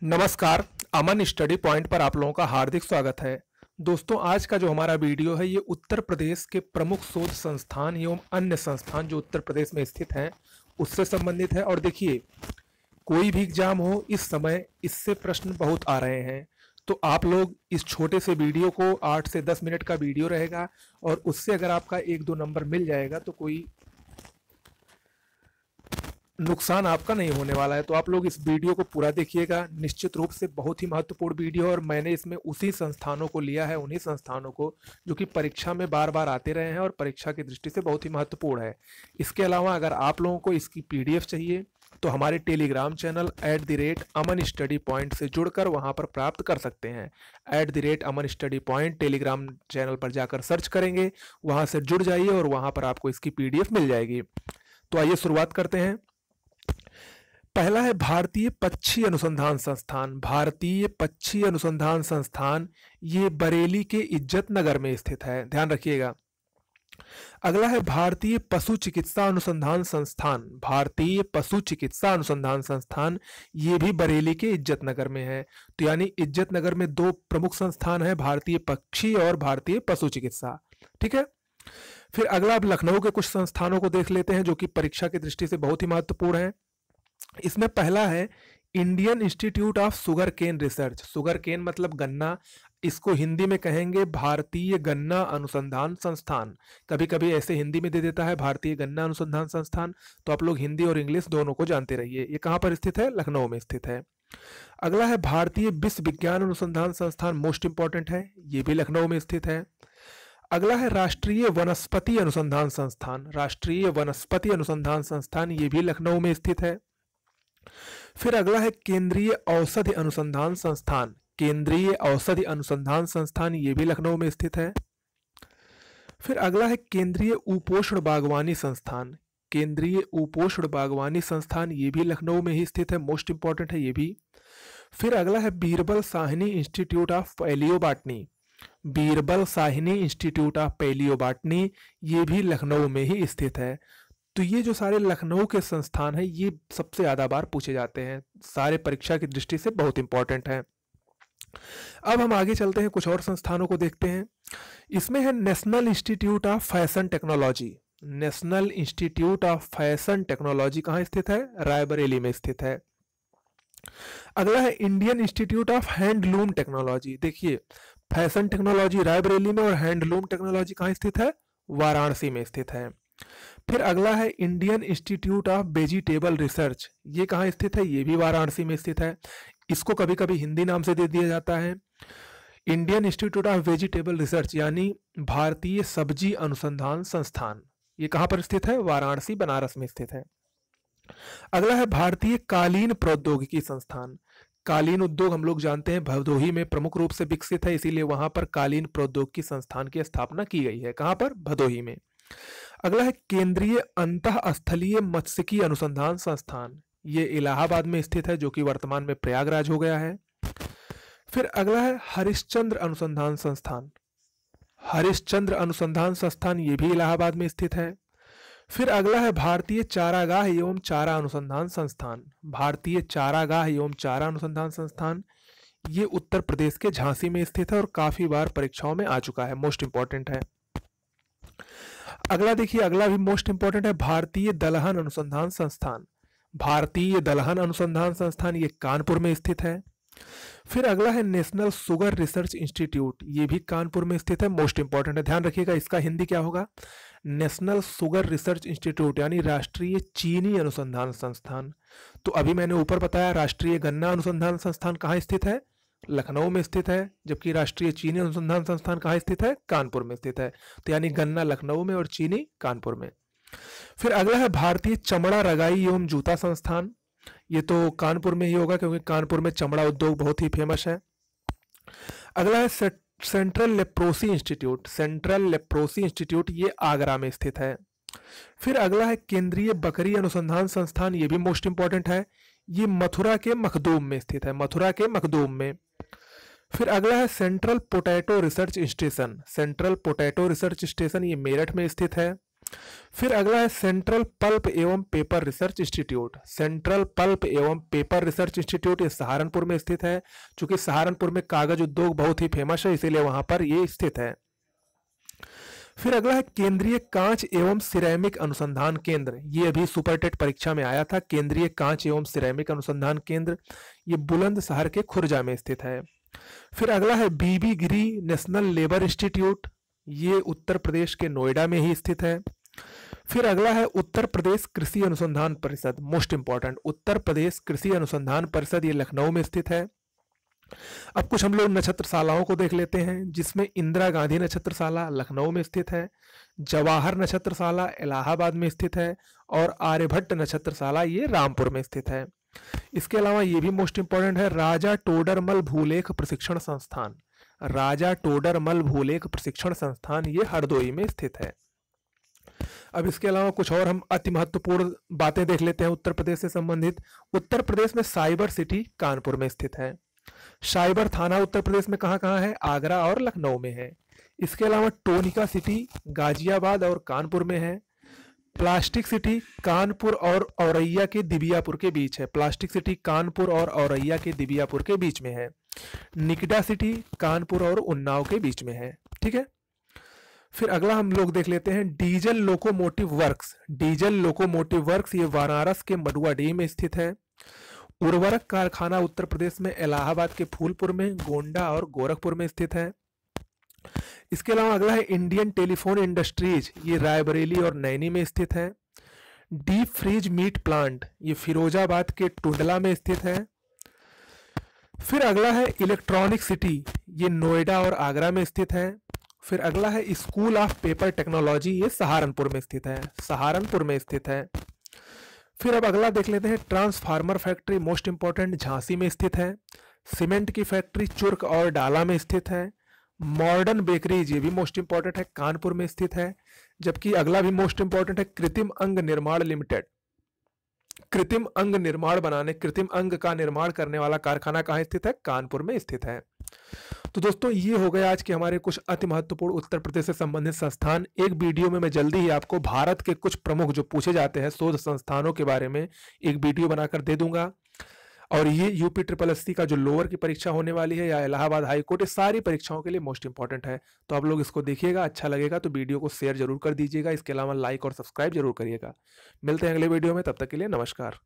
नमस्कार। अमन study point पर आप लोगों का हार्दिक स्वागत है। दोस्तों, आज का जो हमारा वीडियो है ये उत्तर प्रदेश के प्रमुख शोध संस्थान एवं अन्य संस्थान जो उत्तर प्रदेश में स्थित हैं उससे संबंधित है। और देखिए, कोई भी एग्जाम हो इस समय इससे प्रश्न बहुत आ रहे हैं, तो आप लोग इस छोटे से वीडियो को 8 से 10 मिनट का वीडियो रहेगा और उससे अगर आपका 1-2 नंबर मिल जाएगा तो कोई नुकसान आपका नहीं होने वाला है। तो आप लोग इस वीडियो को पूरा देखिएगा। निश्चित रूप से बहुत ही महत्वपूर्ण वीडियो है और मैंने इसमें उसी संस्थानों को लिया है, उन्हीं संस्थानों को जो कि परीक्षा में बार बार आते रहे हैं और परीक्षा की दृष्टि से बहुत ही महत्वपूर्ण है। इसके अलावा अगर आप लोगों को इसकी PDF चाहिए तो हमारे टेलीग्राम चैनल @अमन स्टडी पॉइंट से जुड़कर वहां पर प्राप्त कर सकते हैं। @अमन स्टडी पॉइंट टेलीग्राम चैनल पर जाकर सर्च करेंगे, वहां से जुड़ जाइए और वहां पर आपको इसकी PDF मिल जाएगी। तो आइए शुरुआत करते हैं। पहला है भारतीय पक्षी अनुसंधान संस्थान। भारतीय पक्षी अनुसंधान संस्थान ये बरेली के इज्जत नगर में स्थित है, ध्यान रखिएगा। अगला है भारतीय पशु चिकित्सा अनुसंधान संस्थान। भारतीय पशु चिकित्सा अनुसंधान संस्थान ये भी बरेली के इज्जत नगर में है। तो यानी इज्जत नगर में 2 प्रमुख संस्थान है, भारतीय पक्षी और भारतीय पशु चिकित्सा। ठीक है। फिर अगला अब लखनऊ के कुछ संस्थानों को देख लेते हैं जो कि परीक्षा की दृष्टि से बहुत ही महत्वपूर्ण है। इसमें पहला है Indian institute of sugarcane research. Sugarcane मतलब गन्ना, इसको हिंदी में कहेंगे भारतीय गन्ना अनुसंधान संस्थान। कभी कभी ऐसे हिंदी में दे देता है भारतीय गन्ना अनुसंधान संस्थान, तो आप लोग हिंदी और इंग्लिश दोनों को जानते रहिए। ये कहाँ पर स्थित है? लखनऊ में स्थित है। अगला है भारतीय विश्व विज्ञान अनुसंधान संस्थान, मोस्ट इंपॉर्टेंट है, ये भी लखनऊ में स्थित है। अगला है राष्ट्रीय वनस्पति अनुसंधान संस्थान। राष्ट्रीय वनस्पति अनुसंधान संस्थान ये भी लखनऊ में स्थित है। फिर अगला है केंद्रीय औषधि अनुसंधान संस्थान। केंद्रीय औषधि अनुसंधान संस्थान ये भी लखनऊ में स्थित है। फिर अगला है केंद्रीय उपोष्ण बागवानी संस्थान। केंद्रीय उपोष्ण बागवानी संस्थान ये भी लखनऊ में ही स्थित है, मोस्ट इंपॉर्टेंट है ये भी। फिर अगला है Birbal Sahni institute of palaeobotany. Birbal Sahni institute of palaeobotany ये भी लखनऊ में ही स्थित है। तो ये जो सारे लखनऊ के संस्थान हैं ये सबसे ज़्यादा बार पूछे जाते हैं, सारे परीक्षा की दृष्टि से बहुत इंपॉर्टेंट है। अब हम आगे चलते हैं, कुछ और संस्थानों को देखते हैं। इसमें है national institute of fashion technology. National institute of fashion technology कहाँ स्थित है? रायबरेली में स्थित है। अगला है Indian institute of handloom technology. देखिए, फैशन टेक्नोलॉजी रायबरेली में और हैंडलूम टेक्नोलॉजी कहाँ स्थित है? वाराणसी में स्थित है। फिर अगला है Indian institute of vegetable research. ये कहाँ स्थित है? ये भी वाराणसी में स्थित है। इसको कभी कभी हिंदी नाम से दे दिया जाता है Indian institute of vegetable research, यानी भारतीय सब्जी अनुसंधान संस्थान। ये कहाँ पर स्थित है? वाराणसी, बनारस में स्थित है। अगला है भारतीय कालीन प्रौद्योगिकी संस्थान। कालीन उद्योग हम लोग जानते हैं भदोही में प्रमुख रूप से विकसित है, इसीलिए वहां पर कालीन प्रौद्योगिकी संस्थान की स्थापना की गई है। कहां पर? भदोही में। अगला है केंद्रीय अंतःस्थलीय मत्स्यिकी अनुसंधान संस्थान। ये इलाहाबाद में स्थित है जो कि वर्तमान में प्रयागराज हो गया है। फिर अगला है हरिश्चंद्र अनुसंधान संस्थान। हरिश्चंद्र अनुसंधान संस्थान ये भी इलाहाबाद में स्थित है। फिर अगला है भारतीय चारागाह एवं चारा अनुसंधान संस्थान। भारतीय चारागाह एवं चारा अनुसंधान संस्थान ये उत्तर प्रदेश के झांसी में स्थित है और काफी बार परीक्षाओं में आ चुका है, मोस्ट इंपॉर्टेंट है। अगला देखिए, अगला भी मोस्ट इंपॉर्टेंट है, भारतीय दलहन अनुसंधान संस्थान। भारतीय दलहन अनुसंधान संस्थान ये कानपुर में स्थित है। फिर अगला है नेशनल शुगर रिसर्च इंस्टीट्यूट, ये भी कानपुर में स्थित है, मोस्ट इंपॉर्टेंट है, ध्यान रखिएगा। इसका हिंदी क्या होगा? नेशनल शुगर रिसर्च इंस्टीट्यूट, यानी राष्ट्रीय चीनी अनुसंधान संस्थान। तो अभी मैंने ऊपर बताया राष्ट्रीय गन्ना अनुसंधान संस्थान कहाँ स्थित है? लखनऊ में स्थित है, जबकि राष्ट्रीय चीनी अनुसंधान संस्थान कहाँ स्थित है? कानपुर में स्थित है। तो यानी गन्ना लखनऊ में और चीनी कानपुर में। फिर अगला है भारतीय चमड़ा रगाई एवं जूता संस्थान। ये तो कानपुर में ही होगा क्योंकि कानपुर में चमड़ा उद्योग बहुत ही फेमस है। अगला है central leprosy institute. Central leprosy institute ये आगरा में स्थित है। फिर अगला है केंद्रीय बकरी अनुसंधान संस्थान, ये भी मोस्ट इंपॉर्टेंट है, ये मथुरा के मखदूम में स्थित है, मथुरा के मखदूम में। फिर अगला है central potato research station. Central potato research station ये मेरठ में स्थित है। फिर अगला है सेंट्रल पल्प एवं paper research institute. Central pulp एवं पेपर रिसर्च इंस्टीट्यूट ये सहारनपुर में स्थित है। चूंकि सहारनपुर में कागज उद्योग बहुत ही फेमस है, इसीलिए वहां पर ये स्थित है। फिर अगला है केंद्रीय कांच एवं सिरेमिक अनुसंधान केंद्र। ये अभी सुपरटेट परीक्षा में आया था, केंद्रीय कांच एवं सिरेमिक अनुसंधान केंद्र। ये बुलंदशहर के खुर्जा में स्थित है। फिर अगला है बीबी गिरी नेशनल लेबर इंस्टीट्यूट। ये उत्तर प्रदेश के नोएडा में ही स्थित है। फिर अगला है उत्तर प्रदेश कृषि अनुसंधान परिषद, मोस्ट इंपॉर्टेंट, उत्तर प्रदेश कृषि अनुसंधान परिषद, ये लखनऊ में स्थित है। अब कुछ हम लोग नक्षत्रशालाओं को देख लेते हैं, जिसमें इंदिरा गांधी नक्षत्रशाला लखनऊ में स्थित है, जवाहर नक्षत्रशाला इलाहाबाद में स्थित है, और आर्यभट्ट नक्षत्रशाला ये रामपुर में स्थित है। इसके अलावा ये भी मोस्ट इंपॉर्टेंट है, राजा टोडरमल भूलेख प्रशिक्षण संस्थान। राजा टोडरमल भूलेख प्रशिक्षण संस्थान ये हरदोई में स्थित है। अब इसके अलावा कुछ और हम अति महत्वपूर्ण बातें देख लेते हैं उत्तर प्रदेश से संबंधित। उत्तर प्रदेश में साइबर सिटी कानपुर में स्थित है। साइबर थाना उत्तर प्रदेश में कहाँ कहाँ है? आगरा और लखनऊ में है। इसके अलावा टोनिका सिटी गाजियाबाद और कानपुर में है। प्लास्टिक सिटी कानपुर और औरैया के दिबियापुर के बीच है। प्लास्टिक सिटी कानपुर और औरैया के दिबियापुर के बीच में है। निकटा सिटी कानपुर और उन्नाव के बीच में है। ठीक है। फिर अगला हम लोग देख लेते हैं diesel locomotive works. Diesel locomotive works ये वाराणसी के मडुआडीह में स्थित है। उर्वरक कारखाना उत्तर प्रदेश में इलाहाबाद के फूलपुर में, गोंडा और गोरखपुर में स्थित है। इसके अलावा अगला है इंडियन टेलीफोन इंडस्ट्रीज, ये रायबरेली और नैनी में स्थित है। डीप फ्रीज मीट प्लांट ये फिरोजाबाद के टुंडला में स्थित है। फिर अगला है इलेक्ट्रॉनिक सिटी, ये नोएडा और आगरा में स्थित है। फिर अगला है स्कूल ऑफ पेपर टेक्नोलॉजी, ये सहारनपुर में स्थित है। सहारनपुर में स्थित है। फिर अब अगला देख लेते हैं transformer factory, most important, Jhansi में स्थित है। सीमेंट की फैक्ट्री चुर्क और डाला में स्थित है। मॉडर्न बेकरीज ये भी मोस्ट इंपॉर्टेंट है, कानपुर में स्थित है। जबकि अगला भी मोस्ट इंपॉर्टेंट है कृत्रिम अंग निर्माण लिमिटेड। कृत्रिम अंग निर्माण बनाने, कृत्रिम अंग का निर्माण करने वाला कारखाना कहाँ स्थित है? कानपुर में स्थित है। तो दोस्तों ये हो गए आज के हमारे कुछ अति महत्वपूर्ण उत्तर प्रदेश से संबंधित संस्थान। एक वीडियो में मैं जल्दी ही आपको भारत के कुछ प्रमुख जो पूछे जाते हैं शोध संस्थानों के बारे में एक वीडियो बनाकर दे दूंगा। और ये यूपी SSC का जो लोअर की परीक्षा होने वाली है या इलाहाबाद हाई कोर्ट, ये सारी परीक्षाओं के लिए मोस्ट इंपॉर्टेंट है। तो आप लोग इसको देखिएगा, अच्छा लगेगा तो वीडियो को शेयर जरूर कर दीजिएगा। इसके अलावा लाइक और सब्सक्राइब जरूर करिएगा। मिलते हैं अगले वीडियो में, तब तक के लिए नमस्कार।